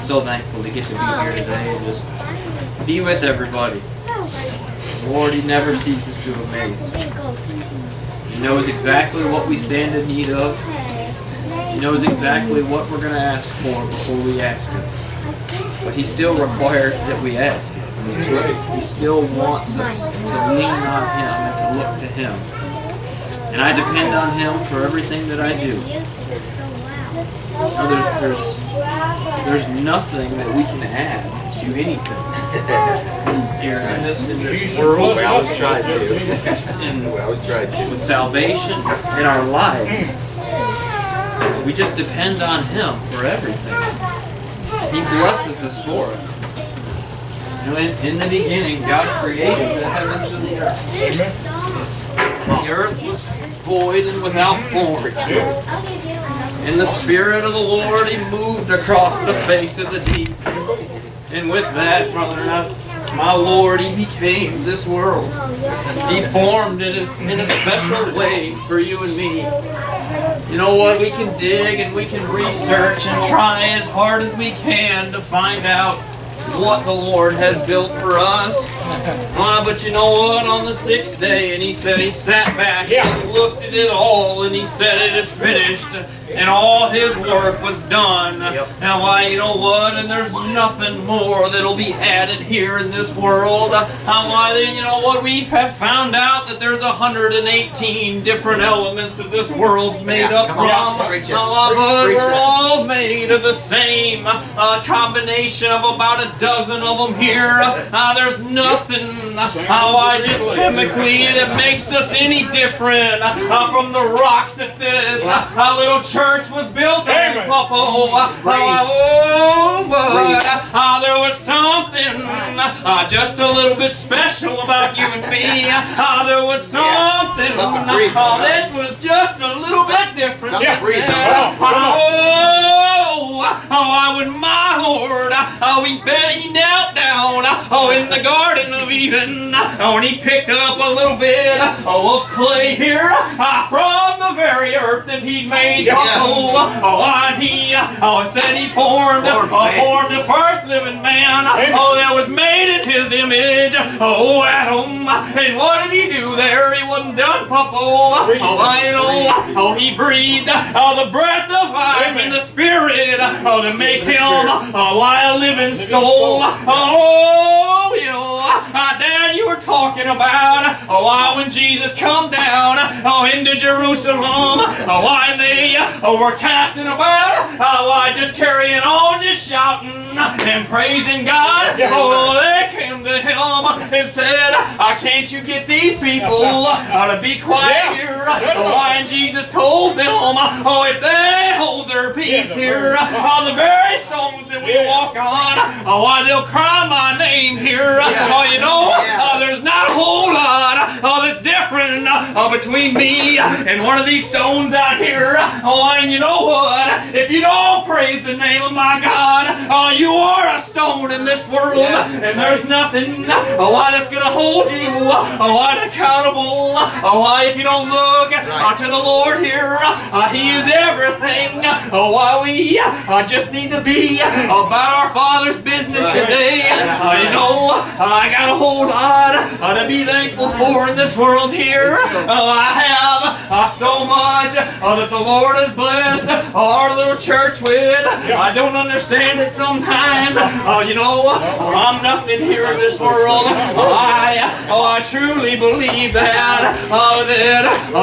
so thankful to get to be here today and just be with everybody. Lord, He never ceases to amaze. He knows exactly what we stand in need of. He knows exactly what we're going to ask for before we ask Him. But He still requires that we ask Him. He still wants us to lean on Him and to look to Him. And I depend on Him for everything that I do. There's nothing that we can add to anything here in this world. I was trying to. With salvation in our lives, we just depend on Him for everything. He blesses us for it. You know, in the beginning, God created the heavens and the earth. Amen. The earth was void and without form. And the Spirit of the Lord, He moved across the face of the deep. And with that, brother, my Lord, He became this world. He formed it in a special way for you and me. You know what? We can dig and we can research and try as hard as we can to find out what the Lord has built for us. But you know what? On the 6th day, and He said He sat back and He looked at it all and He said it is finished. And all His work was done. Now why, you know what? And there's nothing more that'll be added here in this world. Why, you know what? We have found out that there's 118 different elements that this world's made up from. But we're all made of the same combination of about a dozen of them here. There's nothing, why, just chemically that makes us any different from the rocks that this little church was built on. There was something just a little bit special about you and me. There was something that was just a little bit different. When my Lord, He knelt down in the Garden of Eden, and He picked up a little bit of clay here from the very earth that He'd made. And He said He formed the first living man that was made in His image, Adam. And what did He do there? He wasn't done, He breathed the breath of life in the Spirit to make him a living soul. Dad, you were talking about when Jesus come down into Jerusalem, and they were casting about, just carrying on, just shouting and praising God. They came to Him and said, can't you get these people to be quiet here? And Jesus told them, if they hold their peace here, the very stones that we walk on, they'll cry my name here. There's not a whole lot that's different between me and one of these stones out here. And you know what? If you don't praise the name of my God, you are a stone in this world, and there's nothing that's going to hold you accountable. If you don't look to the Lord here, He is everything. We just need to be about our Father's business today. I got a whole lot to be thankful for in this world here. I have so much that the Lord has blessed our little church with. I don't understand it sometimes. I'm nothing here in this world. I truly believe that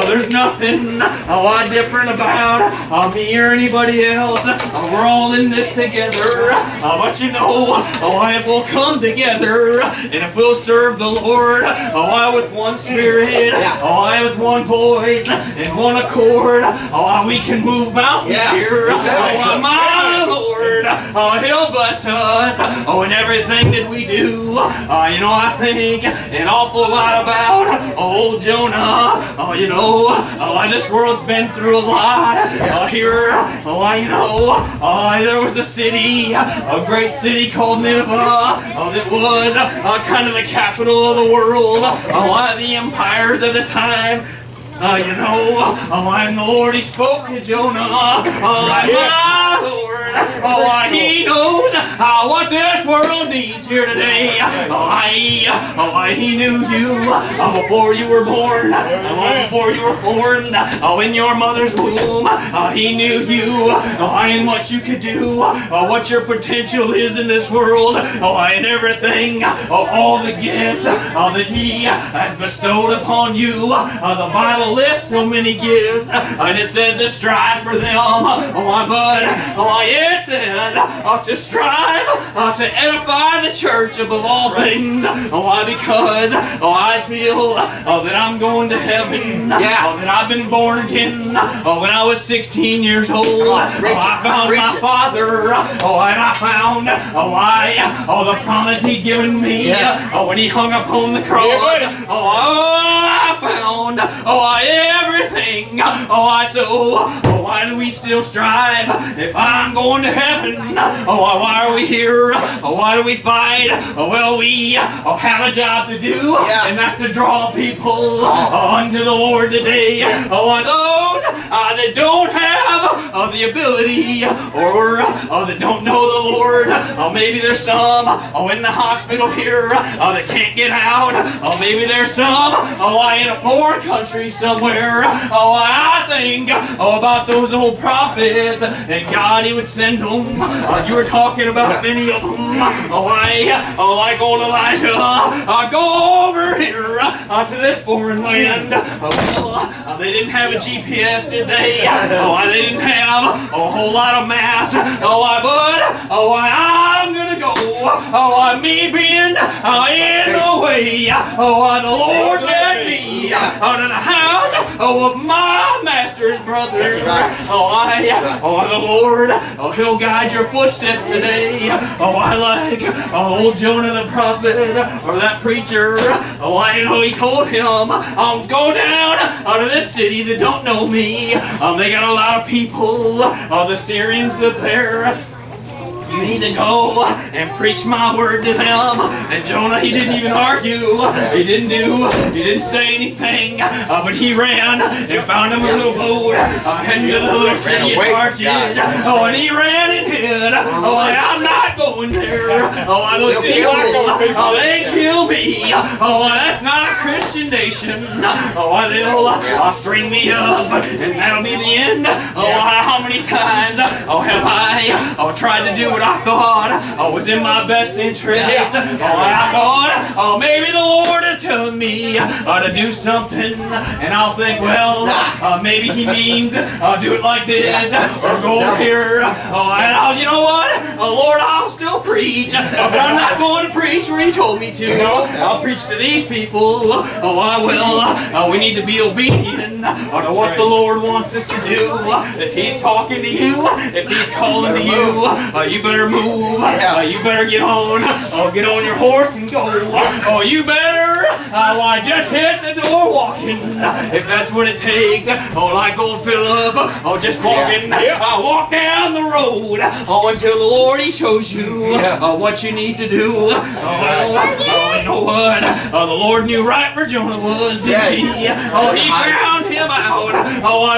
there's nothing different about me or anybody else. We're all in this together. But if we'll come together and if we'll serve the Lord with one spirit, with one voice and one accord, we can move mountains here. My Lord, He'll bless us in everything that we do. I think an awful lot about old Jonah. This world's been through a lot here. There was a city, a great city called Nineveh, that was kind of the capital of the world. The empires of the time. And the Lord, He spoke to Jonah. My Lord, Oh, he knows what this world needs here today. He knew you before you were born. Before you were formed in your mother's womb. He knew you and what you could do, what your potential is in this world, and everything, all the gifts that he has bestowed upon you. The Bible lists so many gifts, and it says to strive for them. But it said to strive to edify the church above all things. Why? Because I feel that I'm going to heaven. That I've been born again. When I was 16 years old, I found my Father. And I found the promise He'd given me when He hung upon the cross. I found everything. So why do we still strive if I'm going to heaven? Why are we here? Why do we fight? Well, we have a job to do, and that's to draw people unto the Lord today. Those that don't have the ability or that don't know the Lord. Maybe there's some in the hospital here that can't get out. Maybe there's some in a foreign country somewhere. I think about those old prophets and God, He would send them. You were talking about many of them. Like old Elijah. Go over here to this foreign land. They didn't have a GPS, did they? They didn't have a whole lot of maps. I'm gonna go. Me being in the way. The Lord led me out of the house of my master's brother. The Lord, He'll guide your footsteps today. I like old Jonah the prophet or that preacher. He told him, go down to this city that don't know me. They got a lot of people, the Syrians that there. You need to go and preach my word to them. And Jonah, he didn't even argue. He didn't say anything. But he ran and found him a little boat heading to the little city of Tarshish. And he ran and hid. I'm not going there. Those people, they kill me. That's not a Christian nation. They'll string me up and that'll be the end. How many times have I tried to do what I thought was in my best interest? I thought maybe the Lord is telling me to do something, and I'll think, well, maybe He means do it like this or go over here. And you know what? Lord, I'll still preach, but I'm not going to preach where He told me to. I'll preach to these people. I will. We need to be obedient to what the Lord wants us to do. If He's talking to you, if He's calling to you, you better move. You better get on your horse and go. You better just hit the door walking, if that's what it takes. Like old Philip, just walking. Walk down the road until the Lord He shows you what you need to do. You know what? The Lord knew right where Jonah was, didn't He? He found him out.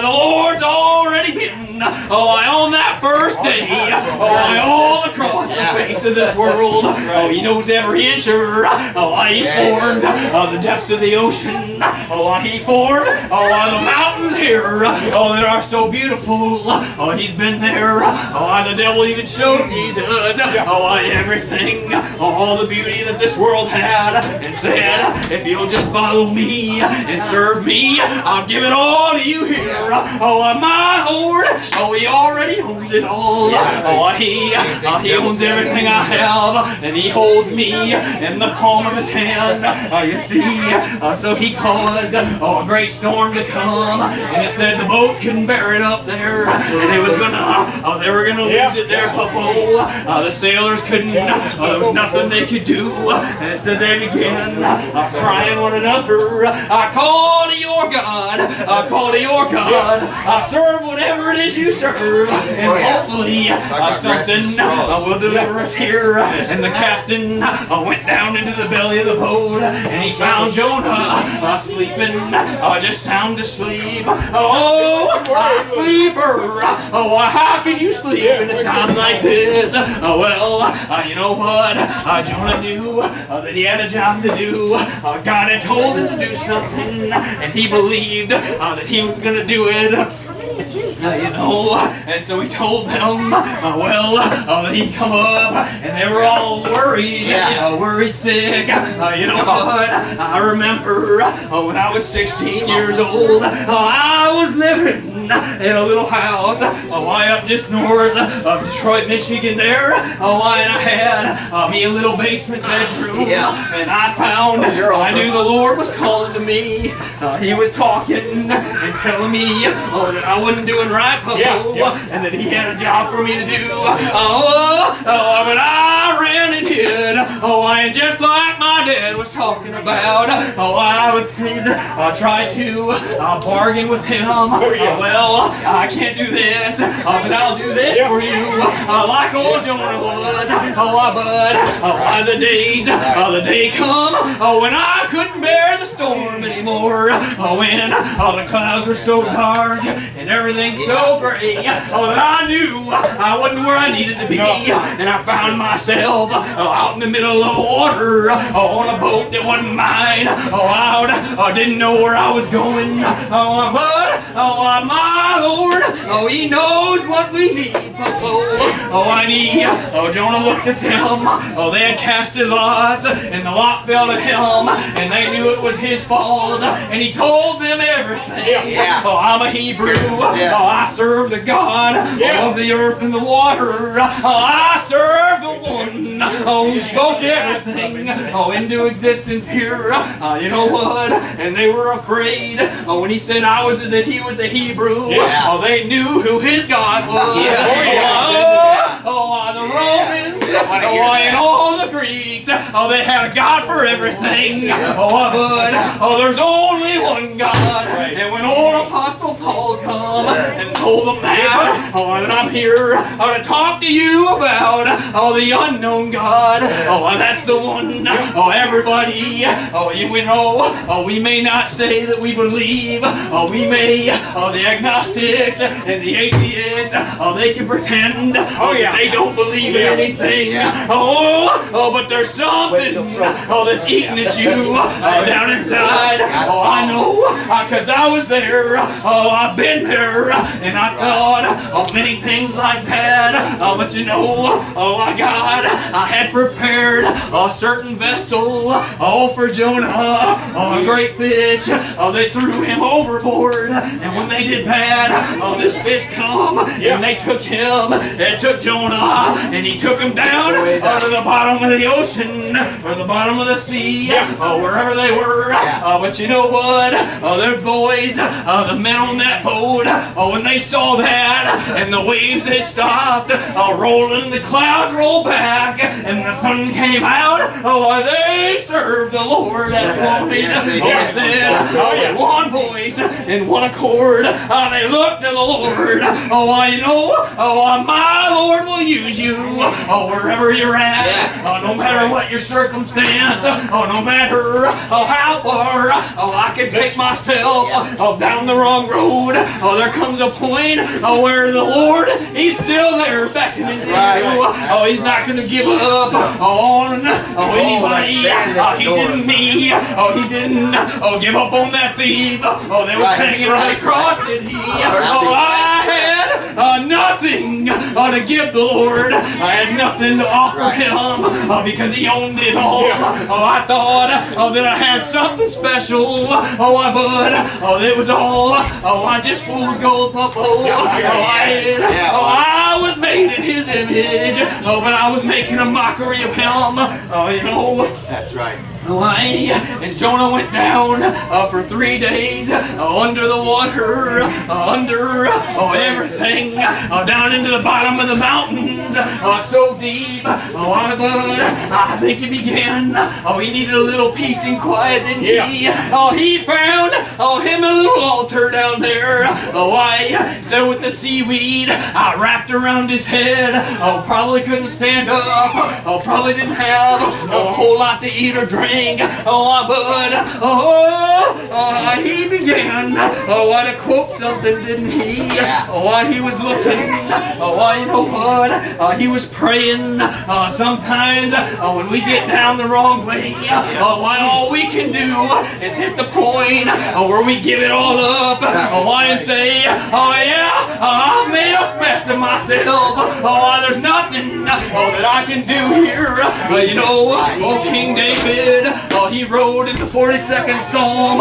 The Lord's already been on that first day, all across the face of this world. He knows every inch of her. He formed the depths of the ocean. He formed the mountains here that are so beautiful. He's been there. The devil even showed Jesus everything, all the beauty that this world had, and said, if you'll just follow me and serve me, I'll give it all to you here. My Lord, He already owns it all. He owns everything I have, and He holds me in the palm of His hand. You see, so He caused a great storm to come, and it said the boat couldn't bear it up there, and they were gonna lose it there, Papa. The sailors couldn't. There was nothing they could do, and it said they began crying one another. I call to your God, call to your God. Serve whatever it is you serve, and hopefully something will deliver us here. And the captain went down into the belly of the boat, and he found Jonah sleeping, just sound asleep. Oh, sleeper, how can you sleep in a time like this? Well, you know what? Jonah knew that he had a job to do. God had told him to do something, and he believed that he was going to do it. You know, and so he told them, that he'd come up, and they were all worried, worried sick. You know what? I remember when I was 16 years old, I was living in a little house, way up just north of Detroit, Michigan there. And I had me a little basement bedroom, and I found, I knew the Lord was calling to me. He was talking and telling me that I wasn't doing right, and that he had a job for me to do. But I ran and hid. And just like my dad was talking about, I would try to bargain with him. I can't do this, but I'll do this for you, like old Jonah would. But the day come when I couldn't bear the storm anymore. When the clouds were so dark and everything so gray, that I knew I wasn't where I needed to be, and I found myself out in the middle of water on a boat that wasn't mine. I didn't know where I was going, but my Lord, He knows what we need. Jonah looked at them. They had casted lots, and the lot fell to him, and they knew it was his fault, and he told them everything. I'm a Hebrew. I serve the God of the earth and the water. I serve the one who spoke everything into existence here. You know what? And they were afraid when he said that he was a Hebrew. They knew who his God was. The Romans and all the Greeks, they had a God for everything. But there's only one God. And when old Apostle Paul come and told them that I'm here to talk to you about the unknown God, that's the one. Everybody, we may not say that we believe. We may, the agnostics and the atheists, they can pretend they don't believe in anything. But there's something that's eating at you down inside. I know, because I was there. I've been there, and I thought many things like that. But you know, I had prepared a certain vessel for Jonah, a great fish. They threw him overboard, and when they did that, this fish come, and they took him, and took Jonah, and he took him down to the bottom of the ocean, or the bottom of the sea, wherever they were. But you know what? Their boys, the men on that boat, when they saw that, and the waves they stopped rolling, the clouds rolled back, and the sun came out, they served the Lord at one with one voice and one accord. They looked to the Lord. My Lord will use you wherever you're at, no matter what your circumstance, no matter how far I can take myself down the wrong road. There comes a point where the Lord, He's still there beckoning to you. He's not going to give up on anybody. He didn't He didn't give up on that thief that was hanging on the cross, did He? I had nothing to give the Lord. I had nothing to offer Him because He owned it all. I thought that I had something special, but it was all just fool's gold. I was made in His image, but I was making a mockery of Him. That's right. And Jonah went down for 3 days under the water, under everything, down into the bottom of the mountains, so deep. But I think he began. He needed a little peace and quiet, didn't he? He found him a little altar Oh, why? So with the seaweed wrapped around his head. Oh, probably couldn't stand up. Oh, probably didn't have a whole lot to eat or drink. Oh, but he began to quote something, didn't he? Why he was looking. Why, you know what? He was praying. Sometimes when we get down the wrong way, why all we can do is hit the point where we give it all up. Why and say, oh yeah, I made a mess of myself. There's nothing that I can do here. You know, King David, he wrote in the 42nd Psalm,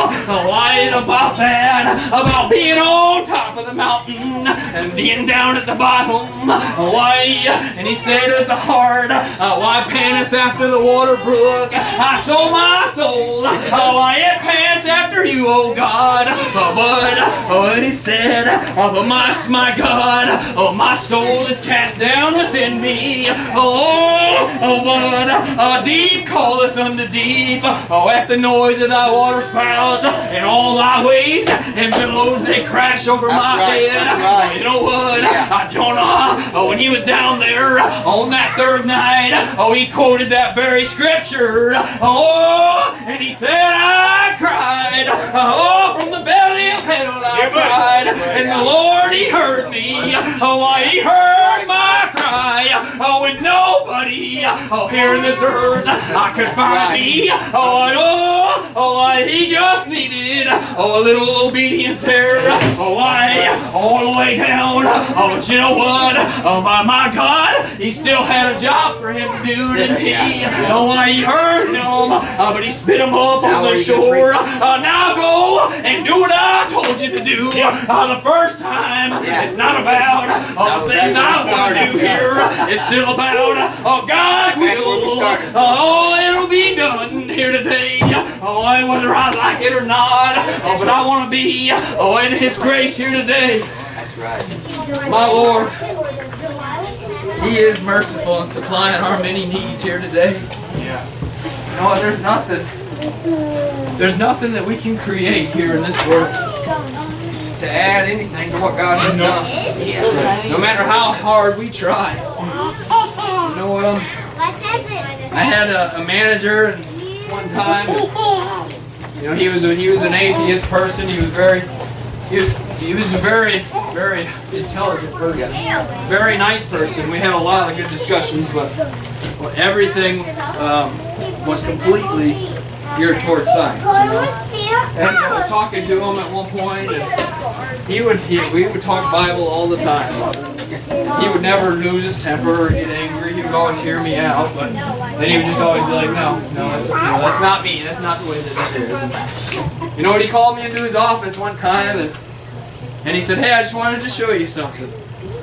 lying about that, about being on top of the mountain and being down at the bottom. Why? And he said, as the heart, why panteth after the water brook, so my soul, why it pants after you, O God. But he said, but my God, my soul is cast down within me. But deep calleth unto deep. At the noise of thy water spouts, and all thy waves and billows they crash over my head. You know what? Jonah, when he was down there on that third night, he quoted that very scripture. And he said, I cried, from the belly of hell I cried, and the Lord, he heard me. He heard my cry. When nobody here in this earth could find me. He just needed a little obedience there. All the way down. But you know what? My God, he still had a job for him to do, didn't he? He heard him, but he spit him up on the shore. Now go and do what I told you to do. The first time, it's not about the things I want to do here. It's still about God's will. It'll be done here today. Whether I like it or not. But I want to be in His grace here today. That's right. My Lord, He is merciful in supplying our many needs here today. Yeah. You know what? There's nothing that we can create here in this world to add anything to what God has done. No matter how hard we try. You know what? I had a manager one time. You know, he was an atheist person. He was a very intelligent person, very nice person. We had a lot of good discussions, but everything was completely geared towards science. You know? And I was talking to him at one point, and we would talk Bible all the time. He would never lose his temper or get angry. He would always hear me out, but then he would just always be like, no, that's not me. That's not the way that it is. And you know what? He called me into his office one time, and he said, hey, I just wanted to show you something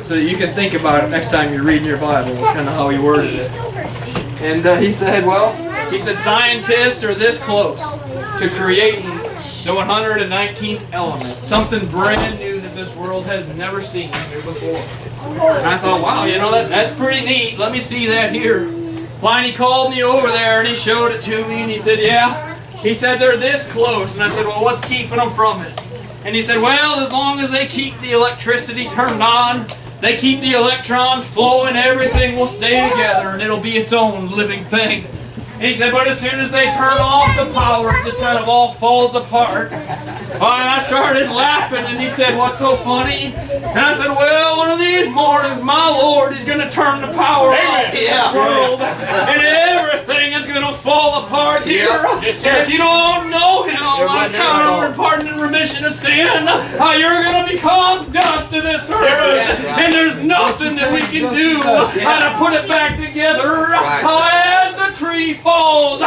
so that you can think about it next time you're reading your Bible. That's kind of how he worded it. And he said, scientists are this close to creating the 119th element, something brand new that this world has never seen here before. And I thought, wow, you know, that's pretty neat. Let me see that here. Well, and he called me over there and he showed it to me and he said, yeah. He said, they're this close. And I said, well, what's keeping them from it? And he said, well, as long as they keep the electricity turned on, they keep the electrons flowing, everything will stay together and it'll be its own living thing. And he said, but as soon as they turn off the power, it just kind of all falls apart. And I started laughing, and he said, what's so funny? And I said, well, one of these mornings, my Lord is going to turn the power off in this world, and everything is going to fall apart here. And if you don't know Him, I count on pardon and remission of sin, you're going to become dust to this earth. And there's nothing that we can do to put it back together. As the tree falls,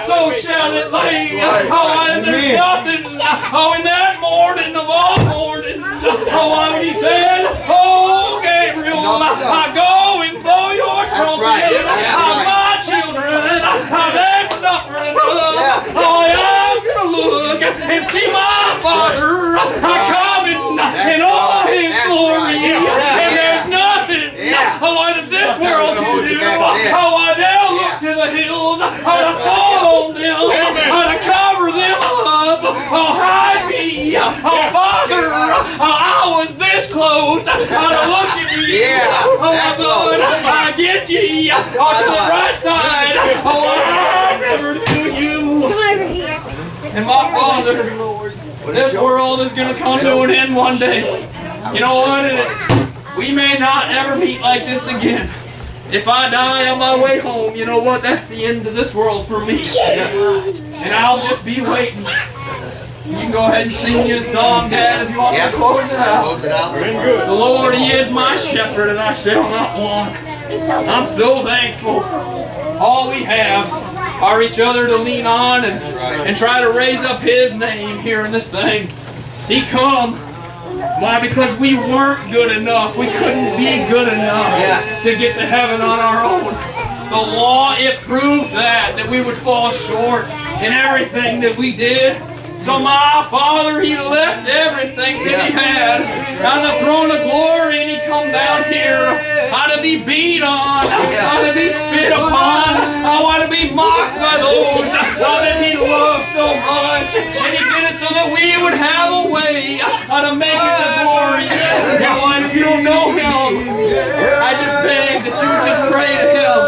so shall it lay. And there's nothing in that morning of all mornings, when He said, oh, Gabriel, go and blow your trumpet. My children, they're suffering. I'm going to look and see my Father coming in all His glory. And there's nothing that this world can do. They'll look to the hills to fall on them, to cover them up. Hide me, Father, I was this close. Look at me. Yeah. Oh my God, I get ye on to the right side. Oh, I never knew you. And my Father, this world is going to come to an end one day. You know what? We may not ever meet like this again. If I die on my way home, you know what? That's the end of this world for me. And I'll just be waiting. You can go ahead and sing your song, Dad, if you want to close it out. Close it out. The Lord, He is my shepherd, and I shall not want. I'm so thankful. All we have are each other to lean on and try to raise up His name here in this thing. He come. Why? Because we weren't good enough. We couldn't be good enough to get to heaven on our own. The law, it proved that we would fall short in everything that we did. So my Father, He left everything that He had on the throne of glory, and He come down here. How to be beat on, how to be spit upon, I want to be mocked by those that He loved so much. And He did it so that we would have a way how to make it to glory. Now, and if you don't know Him, I just beg that you would just pray to Him.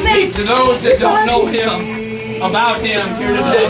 Speak to those that don't know Him about Him here today.